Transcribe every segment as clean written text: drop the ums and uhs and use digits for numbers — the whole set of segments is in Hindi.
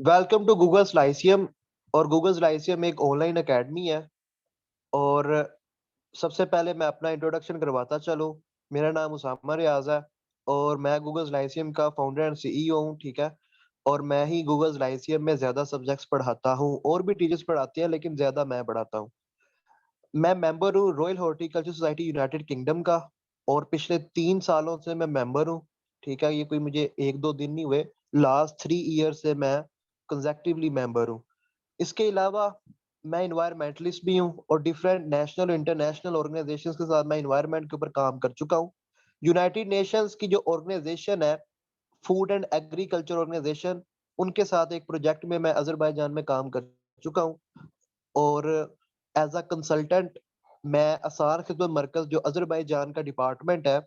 Welcome to Google स्लाइसियम। और गूगल स्लाइसियम एक ऑनलाइन एकेडमी है। और सबसे पहले मैं अपना इंट्रोडक्शन करवाता चलूँ। मेरा नाम उसामा रियाज है और मैं गूगल स्लाइसियम का फाउंडर एंड सीईओ हूँ। ठीक है। और मैं ही गूगल स्लाइसियम में ज्यादा सब्जेक्ट्स पढ़ाता हूँ, और भी टीचर्स पढ़ाते हैं लेकिन ज्यादा मैं पढ़ाता हूँ। मैं मेंबर हूँ royal horticulture society United kingdom का, और पिछले 3 सालों से मैं मेंबर हूँ। ठीक है, ये कोई मुझे 1-2 दिन नहीं हुए। लास्ट 3 ईयर से मैं कंजेक्टिवली मेंबर हूँ। इसके अलावा मैं इन्वायरमेंटलिस्ट भी हूँ, और डिफरेंट नेशनल और इंटरनेशनल ऑर्गेनाइजेशंस के साथ मैं इन्वायरमेंट के ऊपर काम कर चुका हूँ। यूनाइटेड नेशंस की जो ऑर्गेनाइजेशन है, फूड एंड एग्रीकल्चर ऑर्गेनाइजेशन, उनके साथ एक प्रोजेक्ट में मैं अजरबैजान में काम कर चुका हूँ। और एज अ कंसल्टेंट मैं असार खिदमत मरकज, जो अजरबैजान का डिपार्टमेंट है,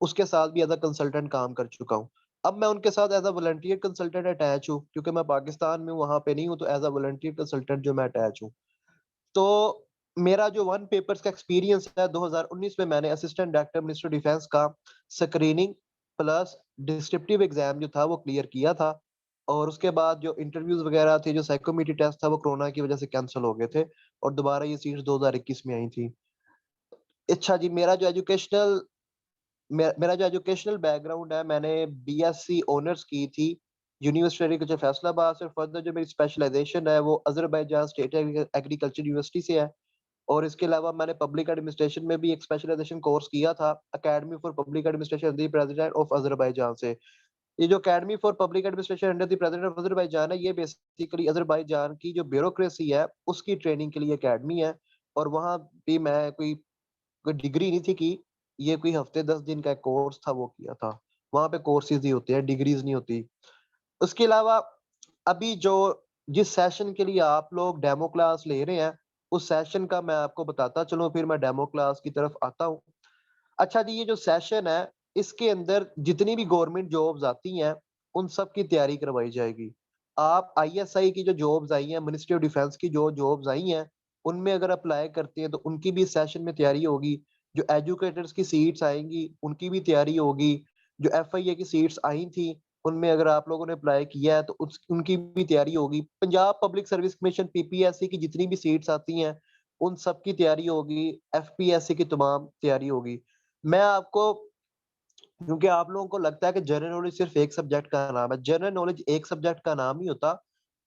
उसके साथ भी एज अ कंसल्टेंट काम कर चुका हूँ। अब मैं उनके साथ as a volunteer consultant attach हूँ, क्योंकि मैं पाकिस्तान में हूँ, वहाँ पे नहीं हूँ, तो एज अ वॉलंटियर कंसल्टेंट जो मैं अटैच हूँ। तो मेरा जो वन पेपर्स का एक्सपीरियंस है, 2019 में मैंने असिस्टेंट डायरेक्टर मिनिस्टर डिफेंस का स्क्रीनिंग प्लस डिस्क्रिप्टिव एग्जाम जो था वो क्लियर किया था। और उसके बाद जो इंटरव्यूज वगैरह थे, जो साइकोमेट्री टेस्ट था, वो कोरोना की वजह से कैंसिल हो गए थे, और दोबारा ये सीट्स 2021 में आई थी। अच्छा जी, मेरा जो एजुकेशनल बैकग्राउंड है, मैंने बीएससी ऑनर्स की थी यूनिवर्सिटी एग्रीकल्चर फैसलाबाद से। फर्दर जो मेरी स्पेशलाइजेशन है वो अजरबैजान स्टेट एग्रीकल्चर यूनिवर्सिटी से है। और इसके अलावा मैंने पब्लिक एडमिनिस्ट्रेशन में भी एक स्पेशलाइजेशन कोर्स किया था, academy for public administration the president of Azerbaijan से। ये जो academy for public administration under the president of Azerbaijan है, ये बेसिकली अजरबैजान की जो ब्यूरोक्रेसी है उसकी ट्रेनिंग के लिए अकेडमी है। और वहाँ भी मैं कोई कोई डिग्री नहीं थी की, ये कोई हफ्ते 10 दिन का कोर्स था, वो किया था। वहाँ पे कोर्सेज ही होते हैं, डिग्रीज नहीं होती। उसके अलावा अभी जो जिस सेशन के लिए आप लोग डेमो क्लास ले रहे हैं, उस सेशन का मैं आपको बताता चलूं, फिर मैं डेमो क्लास की तरफ आता हूँ। अच्छा जी, ये जो सेशन है, इसके अंदर जितनी भी गवर्नमेंट जॉब्स आती हैं, उन सब की तैयारी करवाई जाएगी। आप आईएसआई की जो जॉब्स आई हैं, मिनिस्ट्री ऑफ डिफेंस की जो जॉब्स आई हैं, उनमें अगर अप्लाई करते हैं तो उनकी भी इस सेशन में तैयारी होगी। जो एजुकेटर्स की सीट्स आएंगी, उनकी भी तैयारी होगी। जो एफआईए की सीट्स आई थी, उनमें अगर आप लोगों ने अप्लाई किया है तो उनकी भी तैयारी होगी। Punjab public service commission PPSC की जितनी भी सीट्स आती हैं, उन सब की तैयारी होगी। एफपीएससी की तमाम तैयारी होगी। मैं आपको, क्योंकि आप लोगों को लगता है कि जनरल नॉलेज सिर्फ एक सब्जेक्ट का नाम है, जनरल नॉलेज एक सब्जेक्ट का नाम नहीं होता।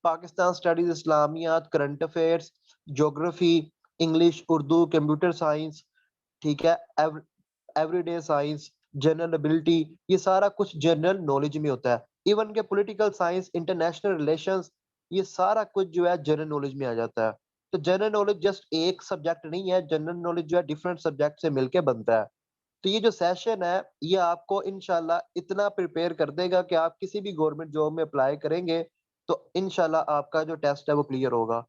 पाकिस्तान स्टडीज, इस्लामियात, current affairs, geography, English, Urdu, computer science, ठीक है, एवरीडे साइंस, जनरल एबिलिटी, ये सारा कुछ जनरल नॉलेज में होता है। इवन के पॉलिटिकल साइंस, इंटरनेशनल रिलेशंस, ये सारा कुछ जो है जनरल नॉलेज में आ जाता है। तो जनरल नॉलेज जस्ट एक सब्जेक्ट नहीं है, जनरल नॉलेज जो है डिफरेंट सब्जेक्ट से मिलके बनता है। तो ये जो सेशन है, ये आपको इंशाल्लाह इतना प्रिपेयर कर देगा कि आप किसी भी गवर्नमेंट जॉब में अप्लाई करेंगे तो इंशाल्लाह आपका जो टेस्ट है वो क्लियर होगा।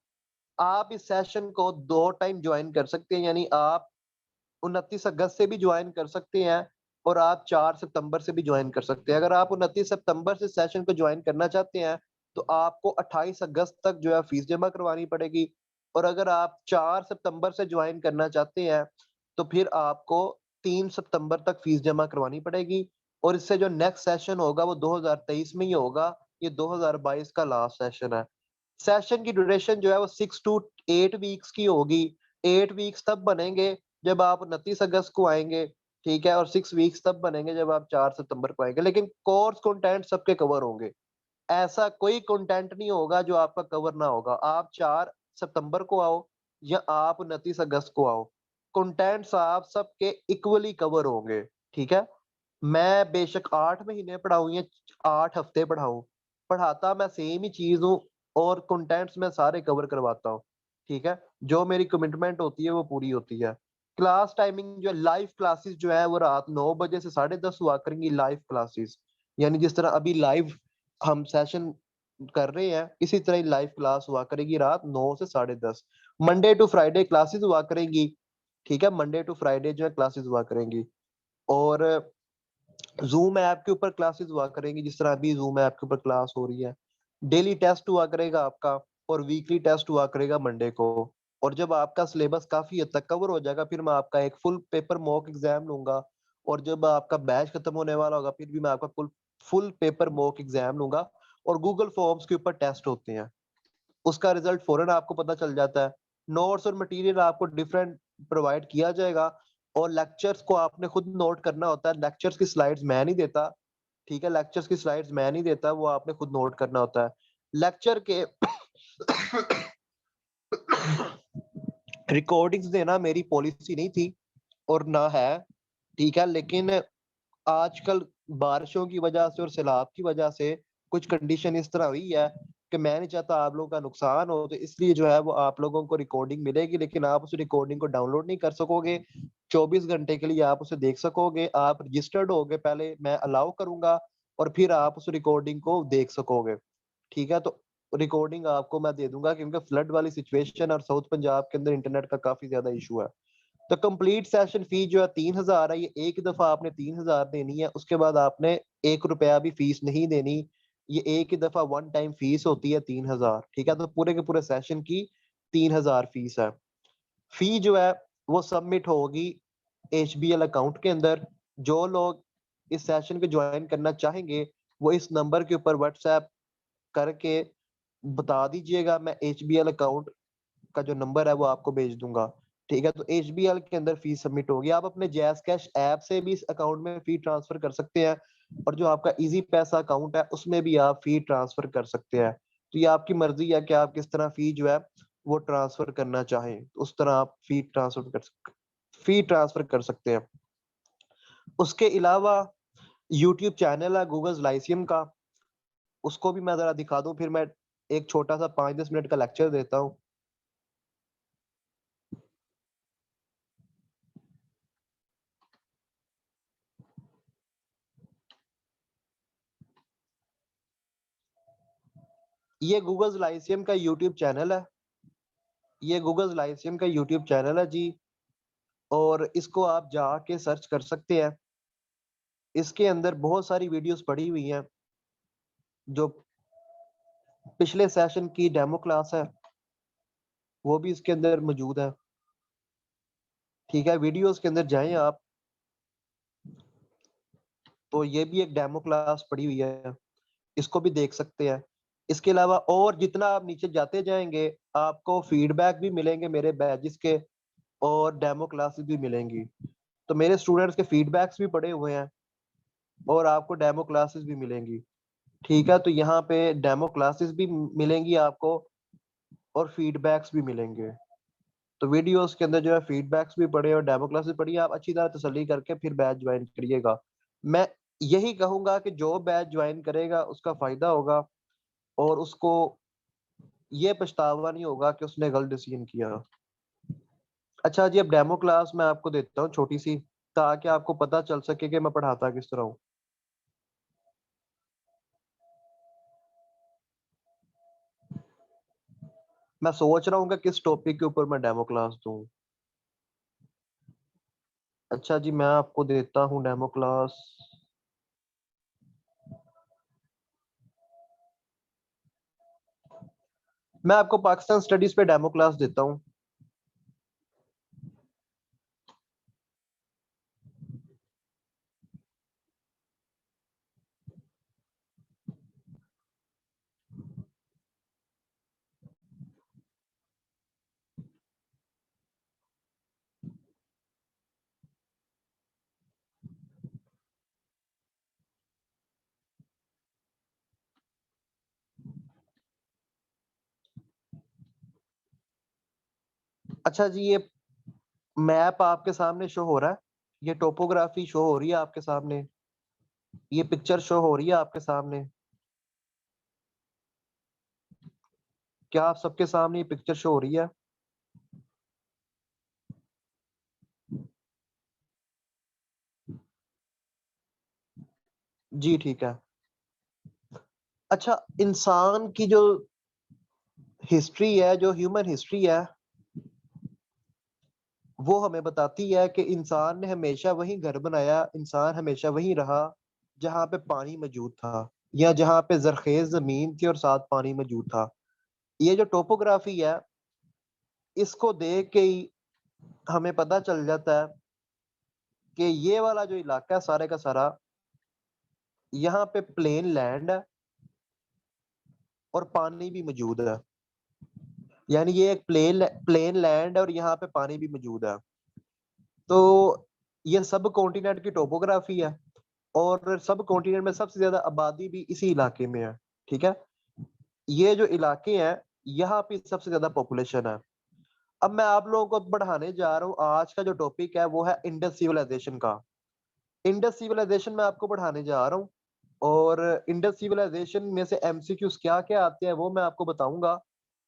आप इस सेशन को 2 टाइम ज्वाइन कर सकते हैं, यानी आप 29 अगस्त से भी ज्वाइन कर सकते हैं, और आप 4 सितंबर से भी ज्वाइन कर सकते हैं। अगर आप 29 सितंबर से सेशन को ज्वाइन करना चाहते हैं तो आपको 28 अगस्त तक जो है फीस जमा करवानी पड़ेगी। और अगर आप 4 सितंबर से ज्वाइन करना चाहते हैं तो फिर आपको 3 सितंबर तक फीस जमा करवानी पड़ेगी। और इससे जो नेक्स्ट सेशन होगा वो 2023 में ही होगा। ये 2022 का लास्ट सेशन है। सेशन की ड्यूरेशन जो है वो 6 to 8 वीक्स की होगी। 8 वीक्स तब बनेंगे जब आप 29 अगस्त को आएंगे, ठीक है, और 6 वीक्स तब बनेंगे जब आप 4 सितंबर को आएंगे। लेकिन कोर्स कंटेंट सबके कवर होंगे। ऐसा कोई कंटेंट नहीं होगा जो आपका कवर ना होगा। आप 4 सितंबर को आओ या आप 29 अगस्त को आओ, कंटेंट्स आप सबके इक्वली कवर होंगे। ठीक है। मैं बेशक 8 महीने पढ़ाऊं या 8 हफ्ते पढ़ाऊं, पढ़ाता मैं सेम ही चीज हूँ, और कंटेंट्स मैं सारे कवर करवाता हूँ। ठीक है। जो मेरी कमिटमेंट होती है वो पूरी होती है। क्लास टाइमिंग जो लाइव क्लासेस जो है वो रात 9 बजे से 10:30 हुआ करेंगी, लाइव क्लासेस। यानी जिस तरह अभी लाइव हम सेशन कर रहे हैं, इसी तरह ही लाइव क्लास हुआ करेगी रात 9 से 10:30। मंडे टू फ्राइडे क्लासेस हुआ करेंगी। ठीक है, मंडे टू फ्राइडे जो है क्लासेस हुआ करेंगी। और जूम ऐप के ऊपर क्लासेस हुआ करेंगी, जिस तरह अभी जूम ऐप के ऊपर क्लास हो रही है। डेली टेस्ट हुआ करेगा आपका, और वीकली टेस्ट हुआ करेगा मंडे को। और जब आपका सिलेबस काफी हद तक कवर हो जाएगा, फिर मैं आपका एक फुल पेपर मॉक एग्जाम लूंगा। और जब आपका बैच खत्म होने वाला होगा, फिर भी मैं आपका full full paper mock exam लूंगा। और गूगल फॉर्म्स के ऊपर टेस्ट होते हैं, उसका रिजल्ट फौरन आपको पता चल जाता है। नोट्स और मटेरियल आपको डिफरेंट प्रोवाइड किया जाएगा, और लेक्चर्स को आपने खुद नोट करना होता है। लेक्चर्स की स्लाइड्स मैं नहीं देता, ठीक है, लेक्चर्स की स्लाइड्स मैं नहीं देता, वो आपने खुद नोट करना होता है। लेक्चर के रिकॉर्डिंग्स देना मेरी पॉलिसी नहीं थी और ना है, ठीक है, लेकिन आजकल बारिशों की वजह से और सैलाब की वजह से कुछ कंडीशन इस तरह हुई है कि मैं नहीं चाहता आप लोगों का नुकसान हो, तो इसलिए जो है वो आप लोगों को रिकॉर्डिंग मिलेगी, लेकिन आप उस रिकॉर्डिंग को डाउनलोड नहीं कर सकोगे। 24 घंटे के लिए आप उसे देख सकोगे, आप रजिस्टर्ड होगे, पहले मैं अलाउ करूंगा और फिर आप उस रिकॉर्डिंग को देख सकोगे, ठीक है। तो रिकॉर्डिंग आपको मैं दे दूंगा, क्योंकि फ्लड वाली सिचुएशन और साउथ पंजाब के अंदर इंटरनेट का काफी ज्यादा इशू है। तो कंप्लीट सेशन फी जो है 3,000 है, ये एक दफा आपने 3,000 देनी है, उसके बाद आपने 1 रुपया भी फीस नहीं देनी। ये एक ही दफा वन टाइम फीस होती है 3,000, ठीक है। तो पूरे के पूरे सेशन की 3,000 फीस है। फी जो है वो सबमिट होगी HBL अकाउंट के अंदर। जो लोग इस सेशन को ज्वाइन करना चाहेंगे वो इस नंबर के ऊपर व्हाट्सएप करके बता दीजिएगा, मैं HBL अकाउंट का जो नंबर है वो आपको भेज दूंगा, ठीक है। तो HBL के अंदर फी सबमिट होगी, आप अपने जैस कैश ऐप से भी इस अकाउंट में फी ट्रांसफर कर सकते हैं, और जो आपका इजी पैसा अकाउंट है उसमें भी आप फी ट्रांसफर कर सकते हैं। तो ये आपकी मर्जी है कि आप किस तरह फी जो है वो ट्रांसफर करना चाहें, तो उस तरह आप फी ट्रांसफर कर सकते हैं। उसके अलावा यूट्यूब चैनल है गूगल लाइसियम का, उसको भी मैं जरा दिखा दूं, फिर मैं एक छोटा सा 5-10 मिनट का लेक्चर देता हूँ। ये गूगल लाइसियम का यूट्यूब चैनल है, ये गूगल लाइसियम का यूट्यूब चैनल है जी, और इसको आप जाके सर्च कर सकते हैं। इसके अंदर बहुत सारी वीडियोस पड़ी हुई हैं, जो पिछले सेशन की डेमो क्लास है वो भी इसके अंदर मौजूद है, ठीक है। वीडियोस के अंदर जाएं आप, तो ये भी एक डेमो क्लास पड़ी हुई है, इसको भी देख सकते हैं। इसके अलावा और जितना आप नीचे जाते जाएंगे आपको फीडबैक भी मिलेंगे मेरे बैचेस के, और डेमो क्लासेस भी मिलेंगी। तो मेरे स्टूडेंट्स के फीडबैक्स भी पड़े हुए हैं और आपको डेमो क्लासेस भी मिलेंगी, ठीक है। तो यहाँ पे डेमो क्लासेस भी मिलेंगी आपको और फीडबैक्स भी मिलेंगे। तो वीडियोस के अंदर जो है फीडबैक्स भी पड़े और डेमो क्लासेस पड़ी है, आप अच्छी तरह तसल्ली करके फिर बैच ज्वाइन करिएगा। मैं यही कहूंगा कि जो बैच ज्वाइन करेगा उसका फायदा होगा, और उसको ये पछतावा नहीं होगा कि उसने गलत डिसीजन किया। अच्छा जी, अब डेमो क्लास मैं आपको देता हूँ छोटी सी, ताकि आपको पता चल सके कि मैं पढ़ाता किस तरह हूँ। मैं सोच रहा हूँ कि किस टॉपिक के ऊपर मैं डेमो क्लास दूँ। अच्छा जी, मैं आपको देता हूँ डेमो क्लास। मैं आपको पाकिस्तान स्टडीज पे डेमो क्लास देता हूँ। अच्छा जी, ये मैप आपके सामने शो हो रहा है, ये टोपोग्राफी शो हो रही है आपके सामने, ये पिक्चर शो हो रही है आपके सामने। क्या आप सबके सामने ये पिक्चर शो हो रही है? जी ठीक है। अच्छा, इंसान की जो हिस्ट्री है, जो ह्यूमन हिस्ट्री है, वो हमें बताती है कि इंसान ने हमेशा वही घर बनाया, इंसान हमेशा वही रहा जहाँ पे पानी मौजूद था, या जहाँ पे जरखेज जमीन थी और साथ पानी मौजूद था। ये जो टोपोग्राफी है, इसको देख के ही हमें पता चल जाता है कि ये वाला जो इलाका है सारे का सारा, यहाँ पे प्लेन लैंड है, और पानी भी मौजूद है। यानी ये एक प्लेन लैंड है और यहाँ पे पानी भी मौजूद है। तो ये सब कॉन्टिनेंट की टोपोग्राफी है, और सब कॉन्टिनेंट में सबसे ज्यादा आबादी भी इसी इलाके में है। ठीक है, ये जो इलाके हैं यहाँ पे सबसे ज्यादा पॉपुलेशन है। अब मैं आप लोगों को बढ़ाने जा रहा हूँ, आज का जो टॉपिक है वो है इंडस सिविलाइजेशन का। इंडस सिविलाइजेशन में आपको बढ़ाने जा रहा हूँ, और इंडस सिविलाइजेशन में से एमसीक्यूज क्या क्या आते हैं वो मैं आपको बताऊंगा।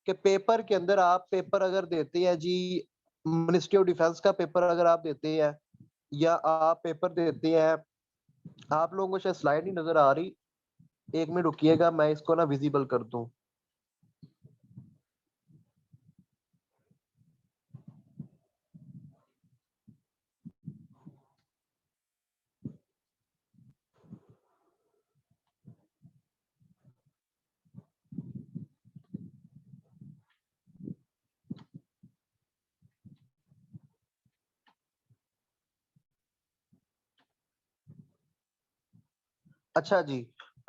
कि पेपर के अंदर आप पेपर अगर देते हैं जी, मिनिस्ट्री ऑफ डिफेंस का पेपर अगर आप देते हैं, या आप पेपर देते हैं, आप लोगों को शायद स्लाइड नहीं नजर आ रही, एक मिनट रुकिएगा मैं इसको ना विजिबल कर दूं। अच्छा जी,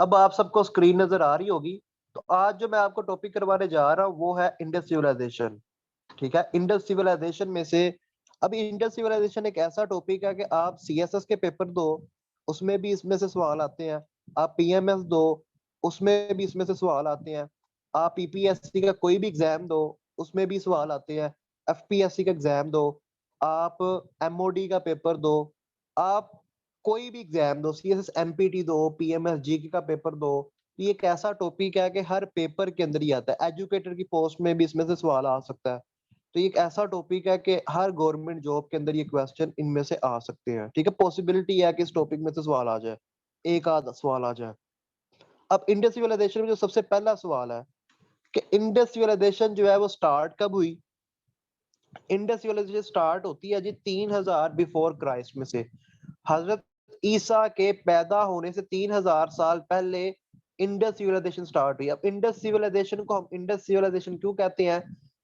अब आप सबको स्क्रीन नजर आ रही होगी। तो आज जो मैं आपको टॉपिक करवाने जा रहा हूँ वो है इंडस सिविलाइजेशन। ठीक है, इंडस सिविलाइजेशन में से, अभी इंडस सिविलाइजेशन एक ऐसा टॉपिक है कि आप सीएसएस के पेपर दो, उसमें भी इसमें से सवाल आते हैं। आप पीएमएस दो, उसमें भी इसमें से सवाल आते हैं। आप ईपीएससी का कोई भी एग्जाम दो, उसमें भी सवाल आते हैं। एफपीएससी का एग्जाम दो, आप एमओडी का पेपर दो, आप कोई भी एग्जाम दो, सीएसएस एमपीटी दो, पीएमएस जीके का पेपर दो। ये एक ऐसा टॉपिक है कि हर पेपर के अंदर ही आता है। एजुकेटर की पोस्ट में भी इसमें से सवाल आ सकता है। तो ये एक ऐसा टॉपिक है कि हर गवर्नमेंट जॉब के अंदर ये क्वेश्चन इनमें से आ सकते हैं। ठीक है, पॉसिबिलिटी है कि इस टॉपिक में से सवाल आ जाए, एक आध सवाल आ जाए। अब इंडस सिविलाइजेशन में जो सबसे पहला सवाल है कि इंडस सिविलाइजेशन जो है वो स्टार्ट कब हुई। इंडस सिविलाइजेशन स्टार्ट होती है जी 3000 बिफोर क्राइस्ट में से। हजरत ईसा के पैदा होने से 3000 साल पहले इंडस सिविलाइजेशन स्टार्ट हुई। अब इंडस सिविलाइजेशन को हम इंडस सिविलाइजेशन क्यों कहते हैं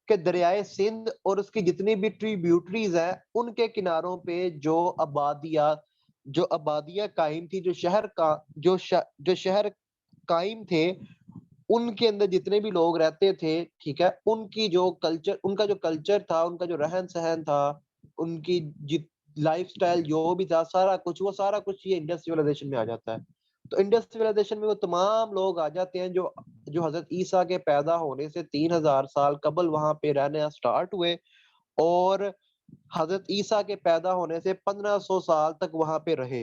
कि दरियाए सिंध और उसकी जितनी भी ट्रिब्यूटरीज हैं उनके किनारों पे जो आबादियां कायम थी, जो शहर कायम थे, उनके अंदर जितने भी लोग रहते थे, ठीक है, उनका जो कल्चर था, उनका जो रहन सहन था, उनकी जित लाइफस्टाइल जो भी था, सारा कुछ ये इंडस सिविलाइजेशन में आ जाता है। तो इंडस सिविलाइजेशन में वो तमाम लोग आ जाते हैं जो जो हजरत ईसा के पैदा होने से 3000 साल कबल वहां पे रहने स्टार्ट हुए, और हजरत ईसा के पैदा होने से 1500 साल तक वहां पे रहे।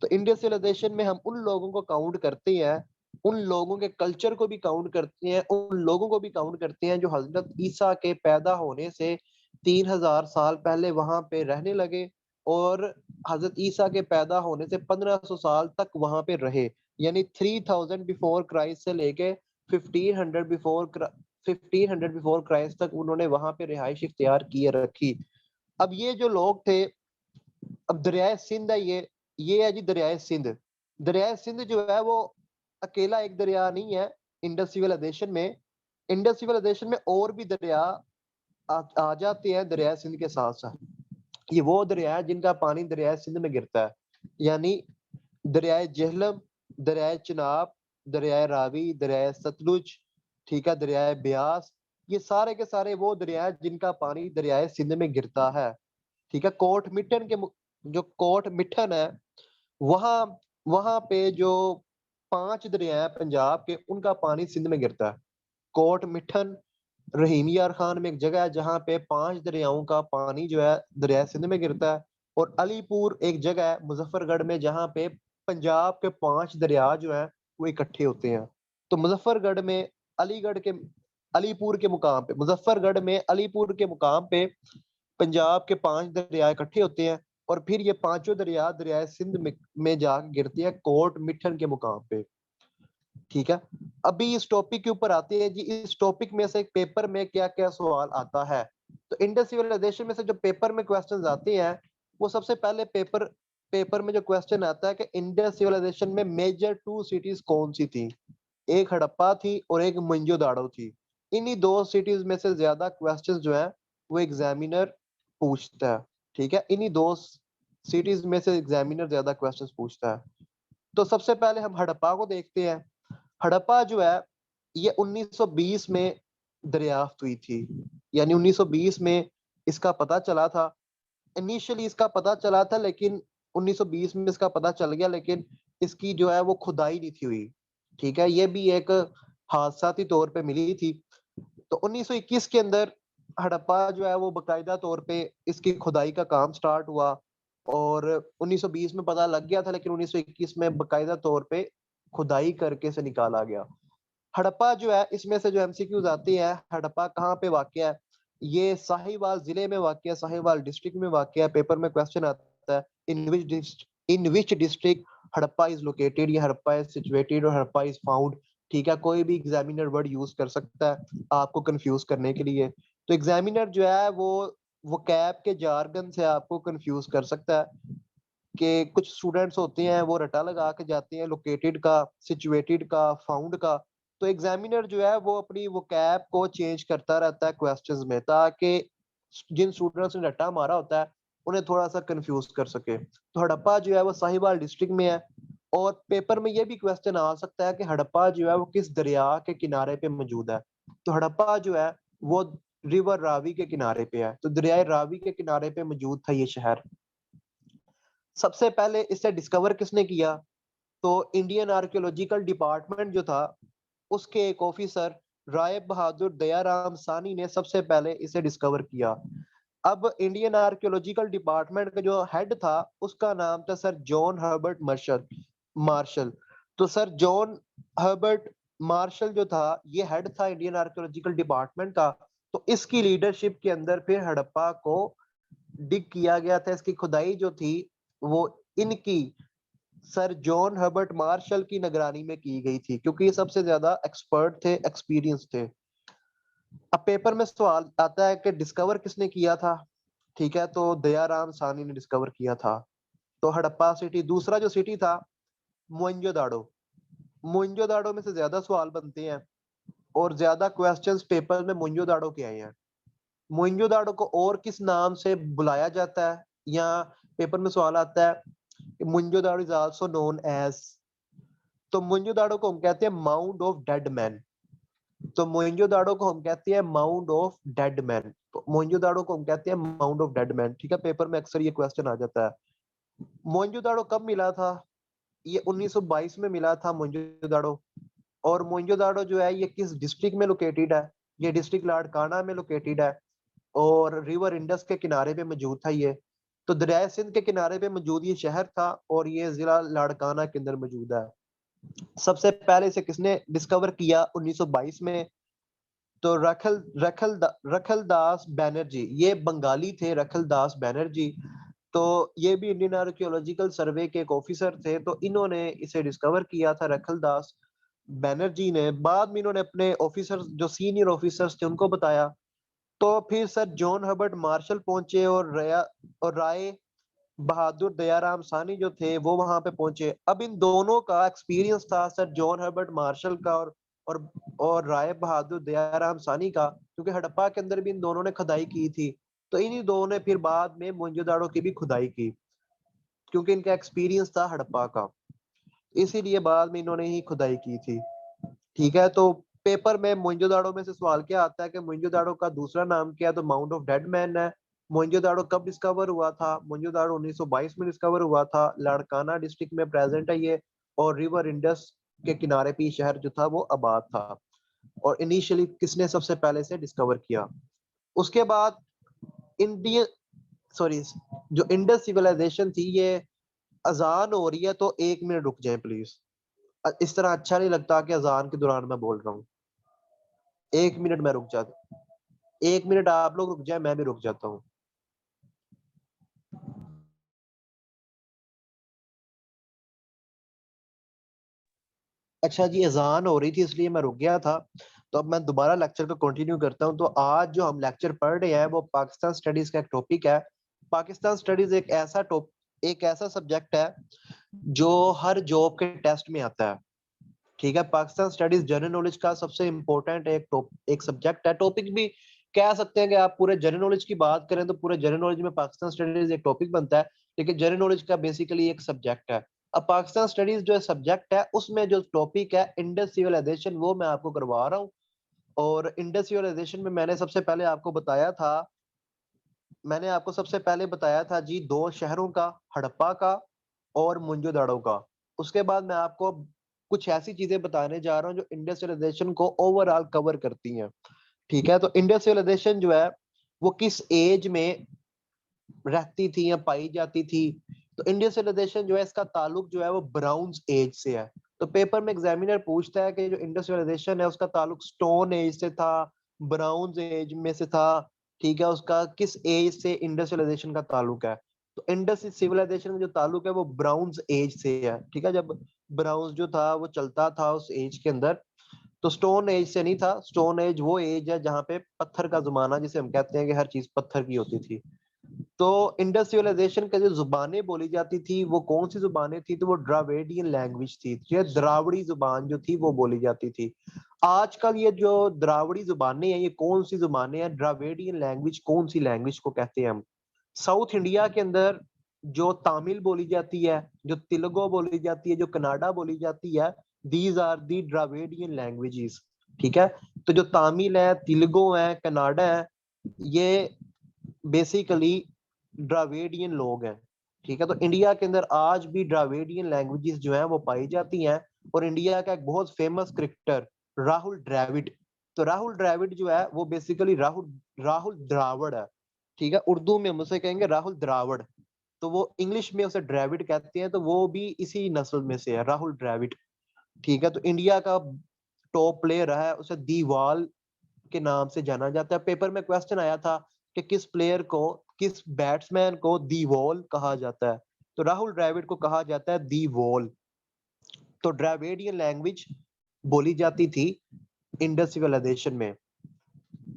तो इंडस्ट्रियलाइजेशन में हम उन लोगों को काउंट करते हैं, उन लोगों के कल्चर को भी काउंट करते हैं, उन लोगों को भी काउंट करते हैं जो हजरत ईसा के पैदा होने से 3000 साल पहले वहां पे रहने लगे, और हजरत ईसा के पैदा होने से 1500 साल तक वहां पे रहे। यानी 3000 बिफोर क्राइस्ट से लेके 1500 बिफोर क्राइस्ट तक उन्होंने वहां पे रिहाइश इख्तियार किए रखी। अब ये जो लोग थे, अब दरियाए सिंध है, ये है जी दरियाए सिंध। दरियाए सिंध जो है वो अकेला एक दरिया नहीं है। इंडस सिविलाइजेशन में इंडस सिविलाइजेशन में और भी दरिया आ जाते हैं दरियाए सिंध के साथ साथ। ये वो दरिया है जिनका पानी दरियाए सिंध में गिरता है। यानी दरियाए जेहलम, दरियाए चिनाब, दरियाए रावी, दरियाए सतलुज, ठीक है, दरियाए ब्यास, ये सारे के सारे वो दरिया हैं जिनका पानी दरियाए सिंध में गिरता है। ठीक है, जो कोट मिठन है, वहां वहां पे जो 5 दरिया हैं पंजाब के, उनका पानी सिंध में गिरता है। कोट मिठन, रहीम यार खान में एक जगह है जहाँ पे 5 दरियाओं का पानी जो है दरिया सिंध में गिरता है। और अलीपुर एक जगह है मुजफ्फरगढ़ में जहाँ पे पंजाब के 5 दरिया जो है वो इकट्ठे होते हैं। तो मुजफ्फरगढ़ में अलीगढ़ के अलीपुर के मुकाम पे मुजफ्फरगढ़ में अलीपुर के मुकाम पे पंजाब के 5 दरिया इकट्ठे होते हैं, और फिर ये पांचों दरिया दरिया सिंध में जाकर गिरते हैं कोट मिठन के मुकाम पे। ठीक है, अभी इस टॉपिक के ऊपर आते हैं जी, इस टॉपिक में से पेपर में क्या क्या सवाल आता है। तो इंडस सिविलाइजेशन में से जो पेपर में क्वेश्चंस आते हैं, वो सबसे पहले पेपर पेपर में जो क्वेश्चन आता है कि इंडस सिविलाइजेशन में मेजर 2 सिटीज कौन सी थी। एक हड़प्पा थी और एक मोहनजोदाड़ो थी। इन्हीं 2 सिटीज में से ज्यादा क्वेश्चंस जो है वो एग्जामिनर पूछता है। ठीक है, इन्हीं 2 सिटीज में से एग्जामिनर ज्यादा क्वेश्चंस पूछता है। तो सबसे पहले हम हड़प्पा को देखते हैं। हड़प्पा जो है ये 1920 में दरियाफ्त हुई थी, यानी 1920 में इसका पता चला था। इनिशियली इसका पता चला था, लेकिन 1920 में इसका पता चल गया, लेकिन इसकी जो है वो खुदाई नहीं थी हुई। ठीक है, ये भी एक हादसाती तौर पे मिली थी। तो 1921 के अंदर हड़प्पा जो है वो बकायदा तौर पे इसकी खुदाई का काम स्टार्ट हुआ, और 1920 में पता लग गया था, लेकिन 1921 में बकायदा तौर पे खुदाई करके इसे निकाला गया। हड़प्पा जो है, इसमें से जो एमसीक्यूज आती है, हड़प्पा कहाँ पे वाक़या है? ये साहिवाल जिले में वाक़या है, साहिवाल डिस्ट्रिक्ट में वाक़या है। पेपर में क्वेश्चन आता है, in which district Harappa is located, या हड़प्पा इज सिचुएटेड और हड़प्पा इज फाउंड। ठीक है, कोई भी एग्जामिनर वर्ड यूज कर सकता है आपको कंफ्यूज करने के लिए। तो एग्जामिनर जो है वो कैब के जार्गन से आपको कंफ्यूज कर सकता है कि कुछ स्टूडेंट्स होते हैं वो रटा लगा के जाते हैं लोकेटेड का, सिचुएटेड का, फाउंड का। तो एग्जामिनर जो है वो अपनी वो कैप को चेंज करता रहता है क्वेश्चंस में, ताकि जिन स्टूडेंट्स ने रट्टा मारा होता है उन्हें थोड़ा सा कंफ्यूज कर सके। तो हड़प्पा जो है वो साहिवाल डिस्ट्रिक्ट में है। और पेपर में ये भी क्वेश्चन आ सकता है कि हड़प्पा जो है वो किस दरिया के किनारे पे मौजूद है। तो हड़प्पा जो है वो रिवर रावी के किनारे पे है, तो दरियाए रावी के किनारे पे मौजूद था ये शहर। सबसे पहले इसे डिस्कवर किसने किया? तो इंडियन आर्कियोलॉजिकल डिपार्टमेंट जो था, उसके एक ऑफिसर राय बहादुर दयाराम सानी ने सबसे पहले इसे डिस्कवर किया। अब इंडियन आर्कियोलॉजिकल डिपार्टमेंट का जो हेड था, उसका नाम था सर जॉन हर्बर्ट मार्शल। तो सर जॉन हर्बर्ट मार्शल जो था, ये हेड था इंडियन आर्कियोलॉजिकल डिपार्टमेंट का। तो इसकी लीडरशिप के अंदर फिर हड़प्पा को डिग किया गया था। इसकी खुदाई जो थी वो इनकी सर जॉन हर्बर्ट मार्शल की निगरानी में की गई थी, क्योंकि ये सबसे ज्यादा एक्सपर्ट थे, एक्सपीरियंस थे। अब पेपर में सवाल आता है कि डिस्कवर किसने किया था? ठीक है, तो दयाराम सानी ने डिस्कवर किया था। तो हड़प्पा सिटी। दूसरा जो सिटी था, मोइंजोदाड़ो। मोइंजोदाड़ो में से ज्यादा सवाल बनते हैं, और ज्यादा क्वेश्चंस पेपर में मोइंजोदाड़ो के आए हैं। मोइंजोदाड़ो को और किस नाम से बुलाया जाता है, या पेपर में सवाल आता है मोइंजोदाड़ो इज आल्सो नोन एज। तो मोइंजोदाड़ो को हम कहते हैं माउंड ऑफ डेड मैन। तो मोइंजोदाड़ो को हम कहते हैं माउंड ऑफ डेड मैन। तो मोइंजोदाड़ो को हम कहते हैं माउंड ऑफ डेड मैन। ठीक है, पेपर में अक्सर ये क्वेश्चन आ जाता है। मोइंजोदाड़ो कब मिला था? ये 1922 में मिला था मोइंजोदाड़ो। और मोइंजोदाड़ो जो है ये किस डिस्ट्रिक्ट में लोकेटेड है? ये डिस्ट्रिक्ट लाड़काना में लोकेटेड है, और रिवर इंडस के किनारे पे मौजूद था ये। तो दरिया सिंध के किनारे पे मौजूद ये शहर था, और ये जिला लाड़काना के अंदर मौजूद है। सबसे पहले इसे किसने डिस्कवर किया 1922 में? तो रखलदास बैनर्जी, ये बंगाली थे, रखलदास बैनर्जी। तो ये भी इंडियन आर्कियोलॉजिकल सर्वे के एक ऑफिसर थे, तो इन्होंने इसे डिस्कवर किया था, रखलदास बैनर्जी ने। बाद में इन्होंने अपने ऑफिसर, जो सीनियर ऑफिसर्स थे, उनको बताया। तो फिर सर जॉन हर्बर्ट मार्शल पहुंचे, और राय बहादुर दयाराम सानी जो थे वो वहां पे पहुंचे। अब इन दोनों का एक्सपीरियंस था, सर जॉन हर्बर्ट मार्शल का और और राय बहादुर दयाराम सानी का, क्योंकि हड़प्पा के अंदर भी इन दोनों ने खुदाई की थी। तो इन्हीं दोनों ने फिर बाद में मोहनजोदाड़ो की भी खुदाई की, क्योंकि इनका एक्सपीरियंस था हड़प्पा का, इसीलिए बाद में इन्होंने ही खुदाई की थी। ठीक है, तो पेपर में मोहनजोदाड़ो में से सवाल क्या आता है कि मोहनजोदाड़ो का दूसरा नाम क्या है? तो माउंट ऑफ डेड मैन है। मोहनजोदाड़ो कब डिस्कवर हुआ था? मोहनजोदाड़ो 1922 में डिस्कवर हुआ था। लाड़काना डिस्ट्रिक्ट में प्रेजेंट है ये, और रिवर इंडस के किनारे पे शहर जो था वो आबाद था। और इनिशियली किसने सबसे पहले से डिस्कवर किया? उसके बाद इंडियन सॉरी जो इंडस सिविलाइजेशन थी, ये अजान हो रही है, तो 1 मिनट रुक जाए प्लीज। इस तरह अच्छा नहीं लगता कि अजान के दौरान मैं बोल रहा हूँ। 1 मिनट में रुक जाता, 1 मिनट आप लोग रुक जाए, मैं भी रुक जाता हूँ। अच्छा जी, अजान हो रही थी इसलिए मैं रुक गया था। तो अब मैं दोबारा लेक्चर को कंटिन्यू करता हूँ। तो आज जो हम लेक्चर पढ़ रहे हैं वो पाकिस्तान स्टडीज का एक टॉपिक है। पाकिस्तान स्टडीज एक ऐसा सब्जेक्ट है जो हर जॉब के टेस्ट में आता है। ठीक है, पाकिस्तान स्टडीज जनरल नॉलेज का सबसे इम्पोर्टेंट एक सब्जेक्ट है। टॉपिक भी कह सकते हैं कि आप पूरे जनरल नॉलेज की बात करें तो पूरे जनरल नॉलेज में पाकिस्तान स्टडीज एक टॉपिक बनता है, लेकिन जनरल नॉलेज का बेसिकली एक सब्जेक्ट है। अब पाकिस्तान स्टडीज जो सब्जेक्ट है उसमें जो टॉपिक है इंडस सिविलाइजेशन वो मैं आपको करवा रहा हूँ। और इंडस सिविलाइजेशन में मैंने आपको सबसे पहले बताया था जी दो शहरों का, हड़प्पा का और मोहनजोदड़ो का। उसके बाद मैं आपको कुछ ऐसी चीजें बताने जा रहा हूँ जो इंडस सिविलाइजेशन को ओवरऑल कवर करती हैं। ठीक है, तो इंडस सिविलाइजेशन जो है वो किस एज में रहती थी या पाई जाती थी। तो इंडियन सिविलाइजेशन जो है इसका ताल्लुक जो है वो ब्राउन्स एज से है। तो पेपर में एग्जामिनर पूछता है कि जो इंडस सिविलाइजेशन है उसका ताल्लुक स्टोन एज से था, ब्राउन्स एज में से था। ठीक है, उसका किस एज से इंडस सिविलाइजेशन का ताल्लुक है। तो इंडस सिविलाइजेशन का जो ताल्लुक है वो ब्राउन्स एज से है। ठीक है, जब ब्राउन्स जो था वो चलता था उस एज के अंदर, तो स्टोन एज से नहीं था। स्टोन एज वो एज है जहाँ पे पत्थर का जमाना, जिसे हम कहते हैं कि हर चीज पत्थर की होती थी। तो इंडस सिविलाइजेशन का जो जुबानें बोली जाती थी वो कौन सी जुबानें थी, तो वो द्राविडियन लैंग्वेज थी। ये द्रावड़ी जुबान जो थी वो बोली जाती थी। आजकल ये जो द्रावड़ी जुबानें हैं ये कौन सी जुबानें हैं, द्राविडियन लैंग्वेज कौन सी लैंग्वेज को कहते हैं हम। साउथ इंडिया के अंदर जो तमिल बोली जाती है, जो तेलुगु बोली जाती है, जो कनाडा बोली जाती है, these are the Dravidian languages. ठीक है, तो जो तमिल है, तेलुगु है, कनाडा है, ये बेसिकली द्राविडियन लोग हैं। ठीक है, तो इंडिया के अंदर आज भी द्राविडियन लैंग्वेजेस जो हैं वो पाई जाती हैं। और इंडिया का एक बहुत फेमस क्रिकेटर राहुल द्रविड़, तो राहुल द्रविड़ जो है वो बेसिकली राहुल राहुल द्राविड़ है। ठीक है, उर्दू में हम उसे कहेंगे राहुल द्राविड़, तो वो इंग्लिश में उसे द्रविड़ कहते हैं, तो वो भी इसी नस्ल में से है, राहुल द्रविड़। ठीक है, तो इंडिया का टॉप प्लेयर है, उसे दीवाल के नाम से जाना जाता है। पेपर में क्वेश्चन आया था कि किस बैट्समैन को दी वॉल कहा जाता है, तो राहुल द्रविड़ को कहा जाता है दी वॉल। तो द्रविडियन लैंग्वेज बोली जाती थी इंडस सिविलाइजेशन में।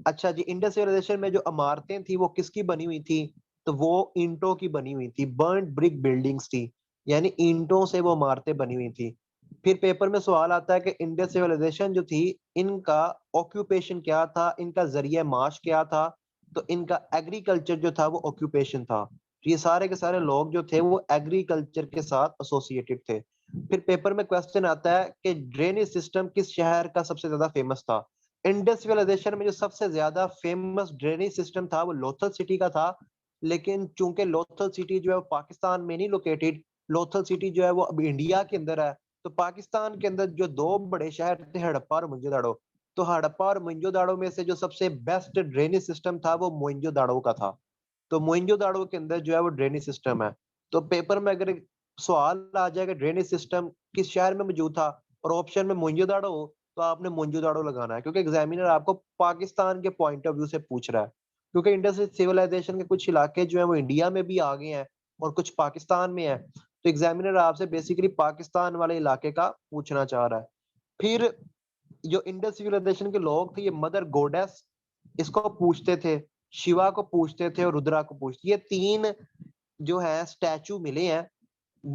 अच्छा जी, इंडस सिविलाइजेशन में जो इमारतें थी वो किसकी बनी हुई थी, तो वो ईंटों की बनी हुई थी, बर्न्ड ब्रिक बिल्डिंग्स थी, यानी ईंटों से वो इमारतें बनी हुई थी। फिर पेपर में सवाल आता है कि इंडस सिविलाइजेशन जो थी इनका ऑक्यूपेशन क्या था, इनका जरिया माश क्या था। तो इनका एग्रीकल्चर जो था वो ऑक्यूपेशन था। तो ये सारे के सारे लोग जो थे वो एग्रीकल्चर के साथ एसोसिएटेड थे। फिर पेपर में क्वेश्चन आता है कि ड्रेनेज सिस्टम किस शहर का सबसे ज्यादा फेमस था। इंडस सिविलाइजेशन में जो सबसे ज्यादा फेमस ड्रेनेज सिस्टम था वो लोथल सिटी का था। लेकिन चूंकि लोथल सिटी जो है वो पाकिस्तान में नहीं लोकेटेड, लोथल सिटी जो है वो अब इंडिया के अंदर है। तो पाकिस्तान के अंदर जो दो बड़े शहर थे हड़प्पा और मोहनजोदाड़ो, तो हड़प्पा और मोहनजोदाड़ो में से जो सबसे बेस्ट ड्रेनेज सिस्टम था वो मोहनजोदाड़ो का था। तो मोहनजोदाड़ो के अंदर जो है वो ड्रेनेज सिस्टम है। तो पेपर में अगर एक सवाल आ जाएगा ड्रेनेज सिस्टम किस शहर में मौजूद था और ऑप्शन में मोहनजोदाड़ो हो, तो आपने मोहनजोदाड़ो लगाना है, क्योंकि एग्जामिनर आपको पाकिस्तान के पॉइंट ऑफ व्यू से पूछ रहा है। क्योंकि इंडस सिविलाइजेशन के कुछ इलाके जो है वो इंडिया में भी आ गए हैं और कुछ पाकिस्तान में है। तो एग्जामिनर आपसे बेसिकली पाकिस्तान वाले इलाके का पूछना चाह रहा है। फिर जो इंडस सिविलाइजेशन के लोग थे ये मदर गोडेस इसको पूछते थे, शिवा को पूछते थे और रुद्रा को पूछते, ये तीन जो है स्टैचू मिले हैं।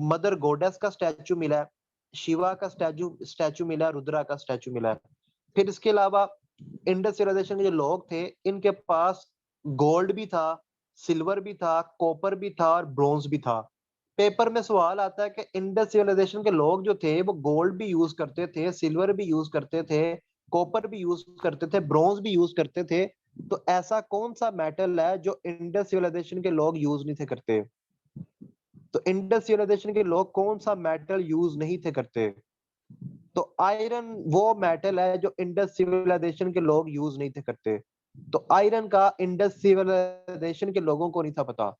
मदर गोडेस का स्टैचू मिला है, शिवा का स्टैचू स्टैचू मिला है, रुद्रा का स्टैचू मिला है। फिर इसके अलावा इंडस सिविलाइजेशन के जो लोग थे इनके पास गोल्ड भी था, सिल्वर भी था, कॉपर भी था और ब्रॉन्ज भी था। पेपर में सवाल आता है कि इंडस सिविलाइजेशन के लोग जो थे वो गोल्ड भी यूज करते थे, सिल्वर भी यूज करते थे, कॉपर भी यूज करते थे, ब्रॉन्ज भी यूज करते थे। तो ऐसा कौन सा मेटल है जो इंडस सिविलाइजेशन के लोग यूज नहीं थे करते। तो इंडस सिविलाइजेशन के लोग कौन सा मेटल यूज नहीं थे करते, तो आयरन वो मेटल है जो इंडस सिविलाइजेशन के लोग यूज नहीं थे करते। तो आयरन का इंडस सिविलाइजेशन के लोगों को नहीं था पता,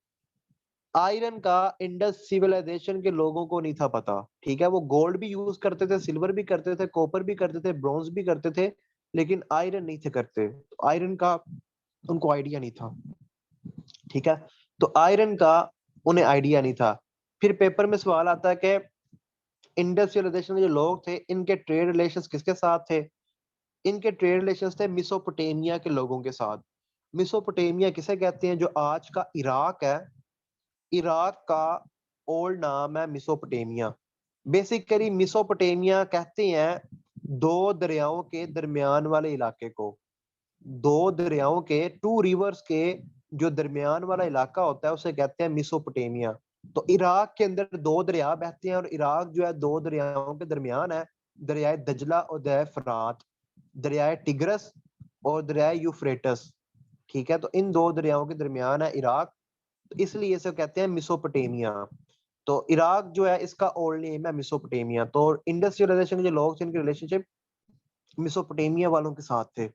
आयरन का इंडस सिविलाइजेशन के लोगों को नहीं था पता। ठीक है, वो गोल्ड भी यूज करते थे, सिल्वर भी करते थे, कॉपर भी करते थे, ब्रॉन्ज भी करते थे, लेकिन आयरन नहीं थे करते। तो आयरन का उनको आइडिया नहीं था। ठीक है, तो आयरन का उन्हें आइडिया नहीं था। फिर पेपर में सवाल आता है कि इंडस सिविलाइजेशन के जो लोग थे इनके ट्रेड रिलेशंस किसके साथ थे। इनके ट्रेड रिलेशंस थे मिसोपोटामिया के लोगों के साथ। मिसोपोटामिया किसे कहते हैं, जो आज का इराक है, इराक का ओल्ड नाम है मिसोपोटामिया। बेसिकली मिसोपोटामिया कहते हैं दो दरियाओं के दरमियान वाले इलाके को, दो दरियाओं के टू रिवर्स के जो दरमियान वाला इलाका होता है उसे कहते हैं मिसोपोटामिया। तो इराक के अंदर दो दरिया बहते हैं और इराक जो है दो दरियाओं के दरमियान है, दरियाए दजला और दरियाए फरात, दरियाए टिग्रस और दरियाए यूफ्रेटस। ठीक है, तो इन दो दरियाओं के दरमियान है इराक, तो इसलिए इसे कहते हैं मिसोपोटामिया। तो इराक जो है इसका ओल्ड नेम है मिसोपोटामिया। तो इंडस्ट्रियलाइजेशन के जो लोग थे इनके रिलेशनशिप मिसोपोटामिया वालों के साथ थे।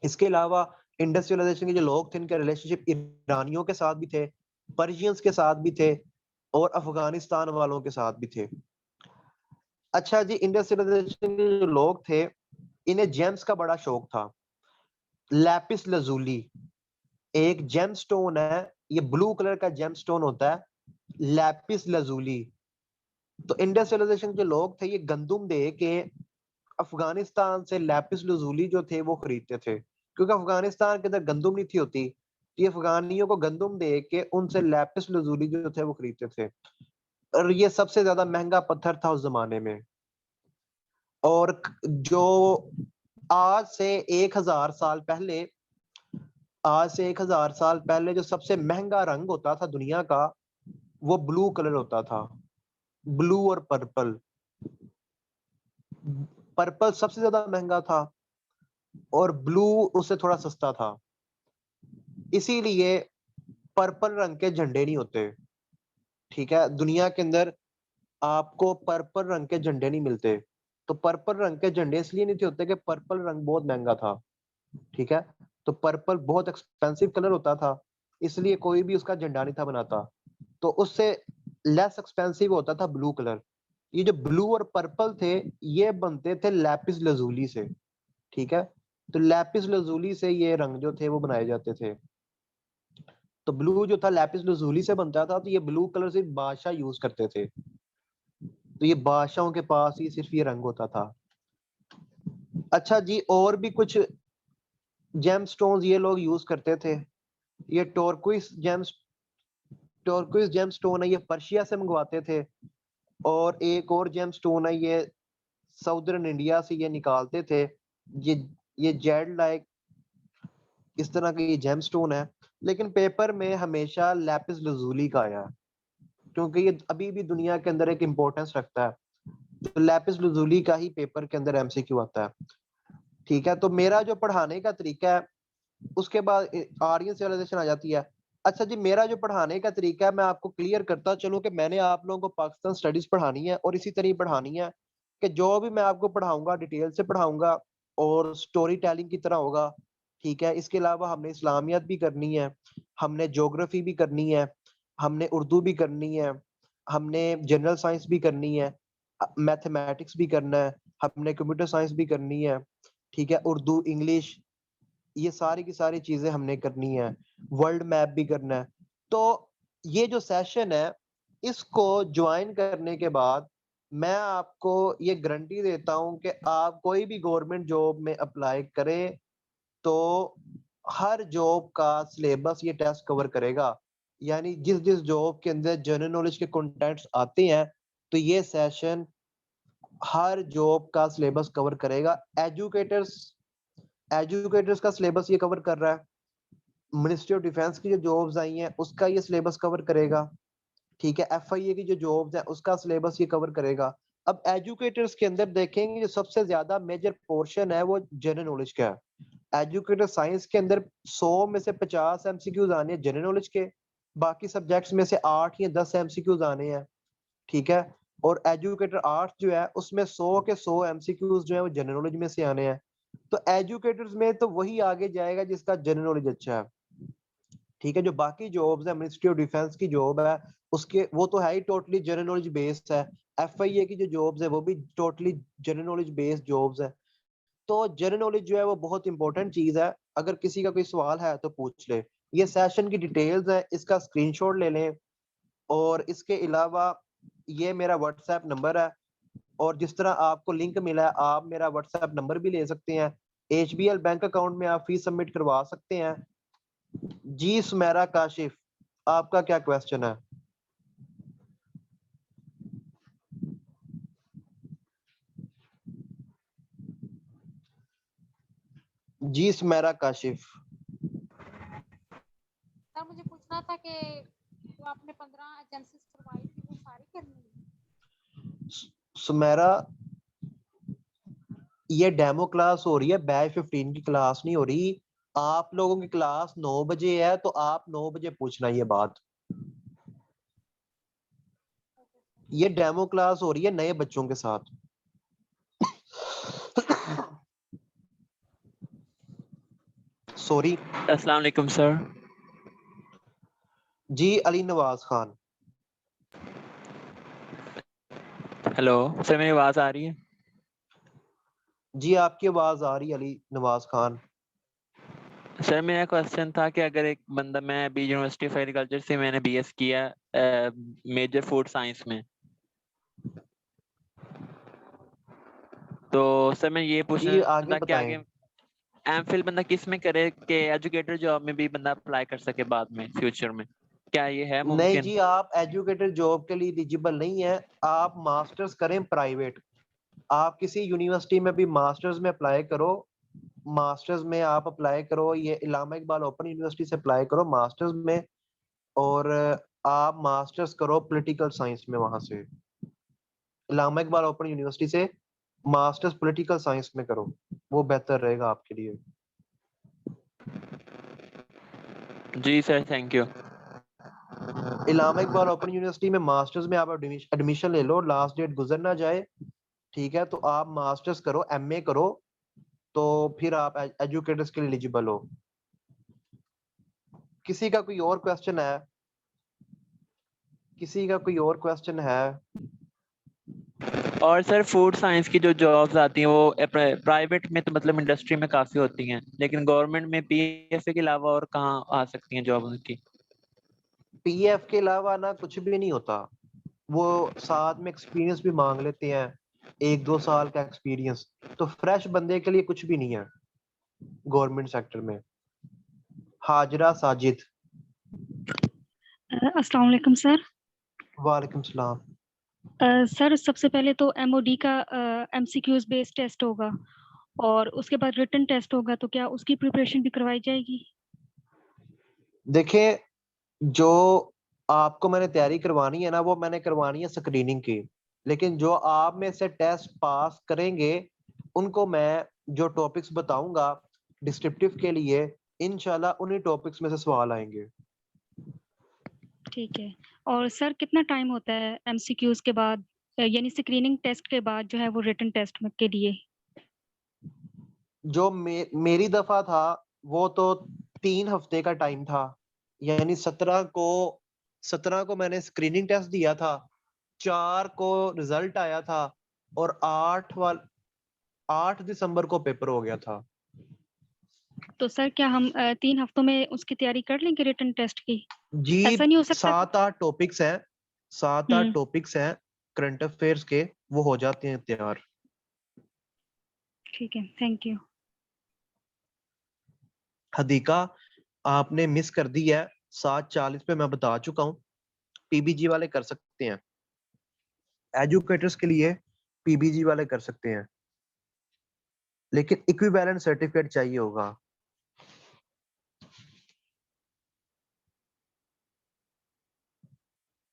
इसके अलावा इंडस्ट्रियलाइजेशन के जो लोग थे इनके रिलेशनशिप ईरानियों के साथ भी थे, पर्शियंस के साथ भी थे और अफगानिस्तान वालों के साथ भी थे। अच्छा जी, इंडस्ट्रियलाइजेशन के जो लोग थे इन्हें जेम्स का बड़ा शौक था। लैपिस लजूली एक जेम स्टोन है, ये ब्लू कलर का जेम स्टोन होता है, लैपिस लजूली। तो इंडस्ट्रियलाइजेशन के लोग थे ये गंदुम दे के अफगानिस्तान से लैपिस लजूली जो थे वो खरीदते थे, क्योंकि अफगानिस्तान के अंदर गंदुम नहीं थी होती, तो ये अफगानियों को गंदुम दे के उनसे लैपिस लजूली जो थे वो खरीदते थे। और ये सबसे ज्यादा महंगा पत्थर था उस जमाने में। और जो आज से 1000 साल पहले, आज से 1000 साल पहले जो सबसे महंगा रंग होता था दुनिया का वो ब्लू कलर होता था, ब्लू और पर्पल। पर्पल सबसे ज्यादा महंगा था और ब्लू उससे थोड़ा सस्ता था। इसीलिए पर्पल रंग के झंडे नहीं होते। ठीक है, दुनिया के अंदर आपको पर्पल रंग के झंडे नहीं मिलते। तो पर्पल रंग के झंडे इसलिए नहीं थे होते कि पर्पल रंग बहुत महंगा था। ठीक है, तो पर्पल बहुत एक्सपेंसिव कलर होता था, इसलिए कोई भी उसका झंडा नहीं था बनाता। तो उससे लेस एक्सपेंसिव होता था ब्लू कलर। ये जो ब्लू और पर्पल थे ये बनते थे लैपिस लजूली से। ठीक है, तो लैपिस लजूली से ये रंग जो थे वो बनाए जाते थे। तो ब्लू जो था लैपिस लजूली से बनता था, तो ये ब्लू कलर सिर्फ बादशाह यूज करते थे। तो ये बादशाहों के पास ही सिर्फ ये रंग होता था। अच्छा जी, और भी कुछ जेम स्टोन्स ये लोग यूज करते थे। ये टोरक्विस जेम स्टोन है, ये पर्शिया से मंगवाते थे। और एक और जेम स्टोन है, ये साउदर्न इंडिया से ये निकालते थे। ये ये जेड लाइक इस तरह का ये जेम स्टोन है, लेकिन पेपर में हमेशा लैपिस लजूली का आया है, क्योंकि ये अभी भी दुनिया के अंदर एक इम्पोर्टेंस रखता है। तो लैपिस लजूली का ही पेपर के अंदर एमसीक्यू आता है। ठीक है, तो मेरा जो पढ़ाने का तरीका है, उसके बाद आर्यन सिविलाइजेशन आ जाती है। अच्छा जी, मेरा जो पढ़ाने का तरीका है मैं आपको क्लियर करता चलूं कि मैंने आप लोगों को पाकिस्तान स्टडीज पढ़ानी है और इसी तरह पढ़ानी है कि जो भी मैं आपको पढ़ाऊंगा डिटेल से पढ़ाऊंगा और स्टोरी टेलिंग की तरह होगा। ठीक है, इसके अलावा हमने इस्लामियत भी करनी है, हमने ज्योग्राफी भी करनी है, हमने उर्दू भी करनी है, हमने जनरल साइंस भी करनी है, मैथमेटिक्स भी करना है, हमने कंप्यूटर साइंस भी करनी है। ठीक है, उर्दू इंग्लिश ये सारी की सारी चीजें हमने करनी है, वर्ल्ड मैप भी करना है। तो ये जो सेशन है इसको ज्वाइन करने के बाद मैं आपको ये गारंटी देता हूं कि आप कोई भी गवर्नमेंट जॉब में अप्लाई करें तो हर जॉब का सिलेबस ये टेस्ट कवर करेगा। यानी जिस जिस जॉब के अंदर जनरल नॉलेज के कंटेंट्स आते हैं तो ये सेशन हर जॉब का सिलेबस कवर करेगा। एजुकेटर्स एजुकेटर्स का सिलेबस ये कवर कर रहा है, मिनिस्ट्री ऑफ डिफेंस की जो जॉब्स आई हैं उसका ये सिलेबस कवर करेगा। ठीक है, एफआईए की जो जॉब्स हैं उसका सिलेबस ये कवर करेगा। अब एजुकेटर्स के अंदर देखेंगे जो सबसे ज्यादा मेजर पोर्शन है वो जनरल नॉलेज का है। एजुकेटर साइंस के अंदर 100 में से 50 एमसीक्यूज आने हैं जनरल नॉलेज के, बाकी सब्जेक्ट्स में से 8 या 10 एमसीक्यूज आने हैं। ठीक है, और एजुकेटर आर्ट्स जो है उसमें 100 के 100 एमसीक्यूज जो है वो जनरल नॉलेज में से आने हैं। तो एजुकेटर्स में तो वही आगे जाएगा जिसका जनरल नॉलेज अच्छा है। ठीक है, जो बाकी जॉब्स है मिनिस्ट्री ऑफ डिफेंस की जॉब है उसके वो तो है ही टोटली जनरल नॉलेज बेस्ड है। एफआईए की जो जॉब्स है वो भी totally general knowledge based jobs है। तो जनरल नॉलेज जो है वो बहुत इंपॉर्टेंट चीज है, अगर किसी का कोई सवाल है तो पूछ ले। ये सेशन की डिटेल्स है, इसका स्क्रीनशॉट ले लें। और इसके अलावा ये मेरा व्हाट्सएप नंबर है, और जिस तरह आपको लिंक मिला है आप मेरा व्हाट्सएप नंबर भी ले सकते हैं। एचबीएल बैंक अकाउंट में आप फीस सबमिट करवा सकते हैं। जी सुमेरा काशिफ, आपका क्या क्वेश्चन है? जी सुमेरा काशिफ। सर मुझे पूछना था कि आपने 15 एजेंसीज करवाई थी वो सारी करनी है? सुमेरा, ये डेमो क्लास हो रही है, बैच 15 की क्लास नहीं हो रही। आप लोगों की क्लास 9 बजे है, तो आप 9 बजे पूछना ये बात। ये डेमो क्लास हो रही है नए बच्चों के साथ। सॉरी। अस्सलाम वालेकुम सर। जी अली नवाज खान। हेलो सर, मेरी आवाज आ रही है? जी आपकी आवाज आ रही है अली नवाज खान। सर मेरा क्वेश्चन था कि अगर एक बंदा, मैं अभी यूनिवर्सिटी ऑफ एग्रीकल्चर से मैंने बीएस किया मेजर फूड साइंस में, तो सर मैं ये पूछना जी आगे था कि बताएं। आगे एमफिल बंदा किस में करे कि एजुकेटर जॉब में भी बंदा अप्लाई कर सके बाद में फ्यूचर में, क्या ये है नहीं मुमकिन? जी, आप एजुकेटेड जॉब के लिए एलिजिबल नहीं है। आप मास्टर्स करें प्राइवेट। आप किसी यूनिवर्सिटी में भी मास्टर्स में अप्लाई करो। मास्टर्स में आप अप्लाई करो, ये इलामा इकबाल ओपन यूनिवर्सिटी से अप्लाई करो मास्टर्स में। और आप मास्टर्स करो पॉलिटिकल साइंस में वहां से, इलामा इकबाल ओपन यूनिवर्सिटी से मास्टर्स पॉलिटिकल साइंस में करो। वो बेहतर रहेगा आपके लिए। जी sir, thank you. Allama Iqbal open university में मास्टर्स में आप एडमिशन ले लो, लास्ट डेट गुजर ना जाए। ठीक है, तो आप मास्टर्स करो, एमए करो, तो फिर आप एजुकेटर्स के लिए एलिजिबल हो। किसी का कोई और क्वेश्चन है? किसी का कोई और क्वेश्चन है? और सर फूड साइंस की जो जॉब्स आती हैं वो प्राइवेट में तो मतलब इंडस्ट्री में काफी होती हैं, लेकिन गवर्नमेंट में पीएसए के अलावा और कहाँ आ सकती हैं जॉब उनकी? पीएफ के अलावा ना कुछ भी नहीं होता। वो साथ में एक्सपीरियंस भी मांग लेते हैं, 1-2 साल का एक्सपीरियंस। तो फ्रेश बंदे के लिए कुछ भी नहीं है गवर्नमेंट सेक्टर में। हाजरा साजिद। अस्सलाम वालेकुम सर। वालेकुम सलाम। सर सबसे पहले तो एमओडी का एमसीक्यूज बेस्ड टेस्ट होगा और उसके बाद रिटन टेस्ट होगा, तो क्या उसकी प्रिपरेशन भी करवाई जाएगी? देखिए, जो आपको मैंने तैयारी करवानी है ना, वो मैंने करवानी है स्क्रीनिंग की। लेकिन जो आप में से टेस्ट पास करेंगे, उनको मैं जो टॉपिक्स बताऊंगा डिस्क्रिप्टिव के लिए, इंशाल्लाह उन्हीं टॉपिक्स में से सवाल आएंगे। ठीक है। और सर कितना टाइम होता है एमसीक्यूज के बाद, यानी स्क्रीनिंग टेस्ट के बाद जो है वो रिटन टेस्ट के लिए? जो मेरी दफा था, वो तो 3 हफ्ते का टाइम था। यानी 17 को मैंने स्क्रीनिंग टेस्ट दिया था, 4 को रिजल्ट आया था, और 8 दिसंबर को पेपर हो गया था। तो सर क्या हम 3 हफ्तों में उसकी तैयारी कर लेंगे रिटन टेस्ट की? जी ऐसा नहीं हो सकता? 7-8 टॉपिक्स हैं, 7-8 टॉपिक्स हैं करंट अफेयर्स के, वो हो जाते हैं तैयार। ठीक है, थैंक यू। हदीका, आपने मिस कर दी है। 7:40 पे मैं बता चुका हूँ। पीबीजी वाले कर सकते हैं, एजुकेटर्स के लिए पीबीजी वाले कर सकते हैं, लेकिन इक्विवेलेंट सर्टिफिकेट चाहिए होगा।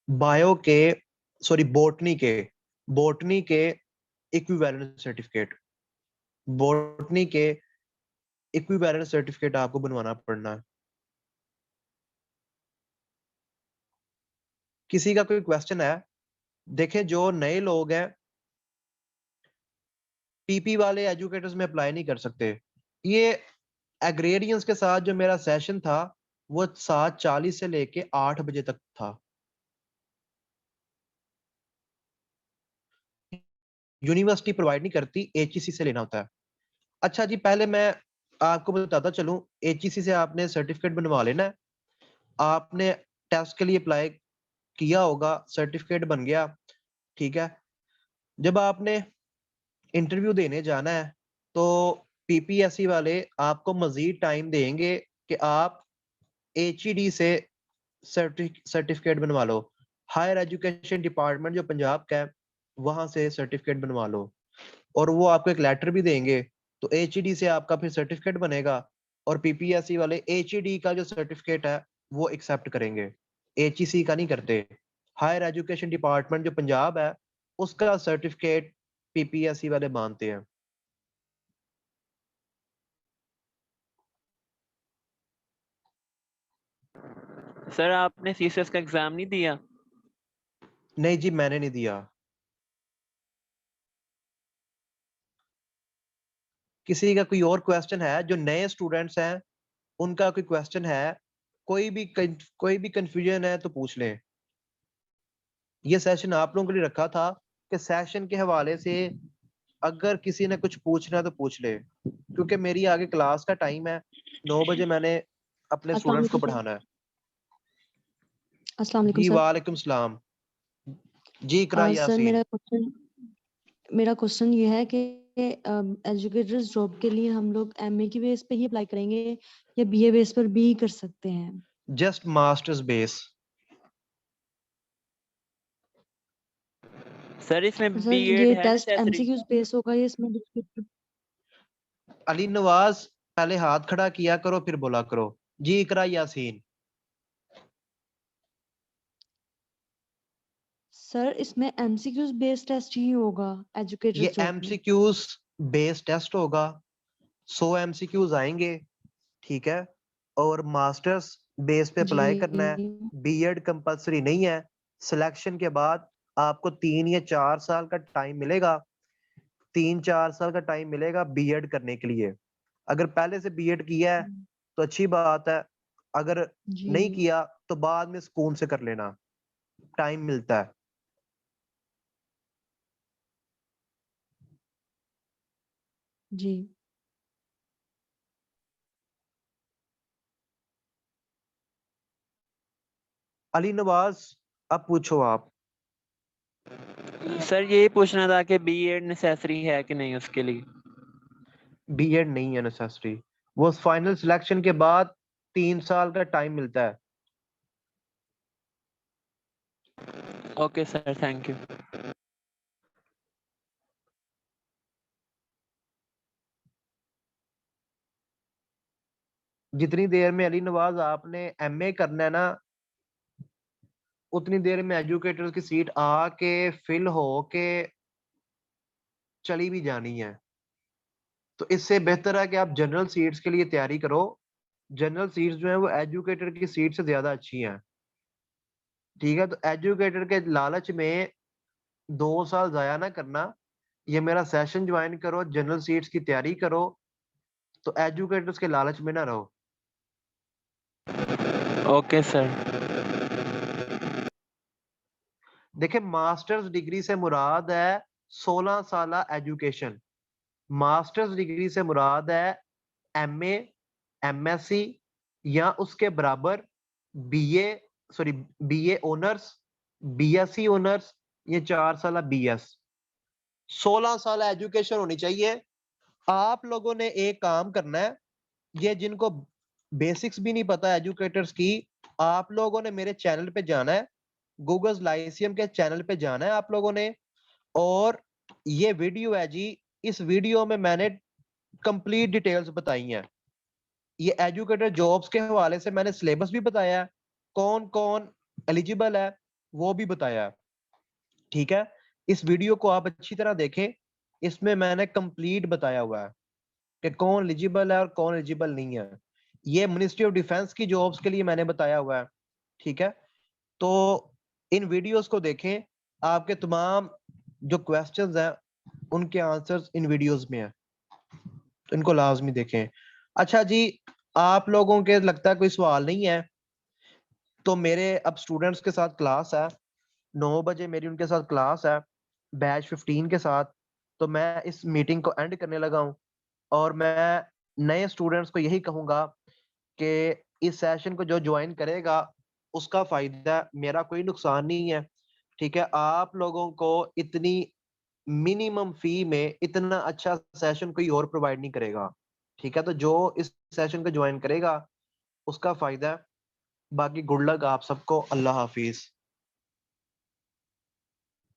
बायो के, सॉरी बोटनी के इक्विवेलेंट सर्टिफिकेट, बोटनी के इक्विवेलेंट सर्टिफिकेट आपको बनवाना पड़ना है। किसी का कोई क्वेश्चन है? देखें, जो नए लोग हैं पीपी वाले एजुकेटर्स में अप्लाई नहीं कर सकते। ये एग्रेरियंस के साथ जो मेरा सेशन था, वो 7:40 से लेके 8 बजे तक था। यूनिवर्सिटी प्रोवाइड नहीं करती, एचईसी से लेना होता है। अच्छा जी, पहले मैं आपको बताता चलूं, एचईसी से आपने सर्टिफिकेट बनवा लेना है। आपने टेस्ट के लिए अप्लाई किया होगा, सर्टिफिकेट बन गया, ठीक है। जब आपने इंटरव्यू देने जाना है, तो पीपीएससी वाले आपको मजीद टाइम देंगे कि आप एचईडी से सर्टिफिकेट बनवा लो। हायर एजुकेशन डिपार्टमेंट जो पंजाब का है, वहां से सर्टिफिकेट बनवा लो, और वो आपको एक लेटर भी देंगे। तो एचईडी से आपका फिर सर्टिफिकेट बनेगा, और पीपीएससी वाले एचईडी का जो सर्टिफिकेट है वो एक्सेप्ट करेंगे। HEC का नहीं करते। हायर एजुकेशन डिपार्टमेंट जो पंजाब है उसका सर्टिफिकेट PPSC वाले मानते हैं। सर आपने CCS का एग्जाम नहीं दिया? नहीं जी, मैंने नहीं दिया। किसी का कोई और क्वेश्चन है? जो नए स्टूडेंट्स हैं उनका कोई क्वेश्चन है, कोई भी कंफ्यूजन है तो पूछ लें। ये सेशन आप लोगों के लिए रखा था कि सेशन के हवाले से अगर किसी ने कुछ पूछना है तो पूछ ले, क्योंकि मेरी आगे क्लास का टाइम है, 9 बजे मैंने अपने अस्सलाम स्टूडेंट्स को वालेकुम सर। पढ़ाना है। अस्सलाम वालेकुम जी सर। वालेकुम सलाम। जी इकरा सर यासीन। मेरा क्वेश्चन ये है कि एजुकेटर्स जॉब के लिए हम लोग MA की बेस पे ही अप्लाई करेंगे या BA बेस पर भी कर सकते हैं? Just masters base. सर इसमें सर बीएड ये है टेस्ट नेसेसरी? MCQs बेस होगा या इसमें डिस्क्रिप्टिव? अली नवाज, पहले हाथ खड़ा किया करो फिर बोला करो। जी इकरा यासीन। सर इसमें MCQs बेस टेस्ट ही होगा एजुकेटर्स ये जॉब में? MCQs बेस टेस्ट होगा, 100 MCQs आएंगे, ठीक है। और मास्टर्स बेस पे अप्लाई करना है। जी बीएड कंपलसरी नहीं है। सिलेक्शन के बाद आपको 3 या 4 साल का टाइम मिलेगा, 3-4 साल का टाइम मिलेगा बीएड करने के लिए। अगर पहले से बीएड किया है तो अच्छी बात है, अगर नहीं जी किया तो बाद में सुकून से कर लेना, टाइम मिलता है। जी। अली नवाज, अब पूछो आप। सर यही पूछना था कि बीएड नेसेसरी है कि नहीं उसके लिए? बीएड नहीं है नेसेसरी, वो फाइनल सिलेक्शन के बाद 3 साल का टाइम मिलता है। Okay sir, thank you. जितनी देर में अली नवाज आपने MA करना है ना, उतनी देर में एजुकेटर की सीट आके फिल हो के चली भी जानी है। तो इससे बेहतर है कि आप जनरल सीट्स के लिए तैयारी करो। जनरल सीट्स जो है वो एजुकेटर की सीट से ज्यादा अच्छी हैं, ठीक है। तो एजुकेटर के लालच में 2 साल जाया ना करना, ये मेरा सेशन ज्वाइन करो, जनरल सीट्स की तैयारी करो, तो एजुकेटर्स के लालच में ना रहो। Okay sir. देखिए, मास्टर्स डिग्री से मुराद है 16 साल एजुकेशन। मास्टर्स डिग्री से मुराद है MA, MSc या उसके बराबर BA ऑनर्स, BSc ऑनर्स, ये 4 साल BS। 16 साल एजुकेशन होनी चाहिए। आप लोगों ने एक काम करना है, ये जिनको बेसिक्स भी नहीं पता एजुकेटर्स की, आप लोगों ने मेरे चैनल पे जाना है, गूगल लाइसियम के चैनल पे जाना है आप लोगों ने, और ये वीडियो है जी, इस वीडियो में मैंने कंप्लीट डिटेल्स बताई हैं। ये एजुकेटर जॉब्स के हवाले से मैंने सिलेबस भी बताया है, कौन कौन एलिजिबल है वो भी बताया है, ठीक है। इस वीडियो को आप अच्छी तरह देखें, इसमें मैंने कंप्लीट बताया हुआ है कि कौन एलिजिबल है और कौन एलिजिबल नहीं है। ये मिनिस्ट्री ऑफ डिफेंस की जॉब्स के लिए मैंने बताया हुआ है, ठीक है। तो इन वीडियोस को देखें, आपके तमाम जो क्वेश्चंस हैं उनके आंसर्स इन वीडियोस में हैं, तो इनको लाजमी देखें। अच्छा जी, आप लोगों के लगता है कोई सवाल नहीं है, तो मेरे अब स्टूडेंट्स के साथ क्लास है, 9 बजे मेरी उनके साथ क्लास है, बैच 15 के साथ। तो मैं इस मीटिंग को एंड करने लगा हूँ, और मैं नए स्टूडेंट्स को यही कहूंगा कि इस सेशन को जो ज्वाइन करेगा उसका फायदा, मेरा कोई नुकसान नहीं है, ठीक है। आप लोगों को इतनी मिनिमम फी में इतना अच्छा सेशन कोई और प्रोवाइड नहीं करेगा, ठीक है। तो जो इस सेशन को ज्वाइन करेगा उसका फायदा है। बाकी गुड लक आप सबको। अल्लाह हाफिज।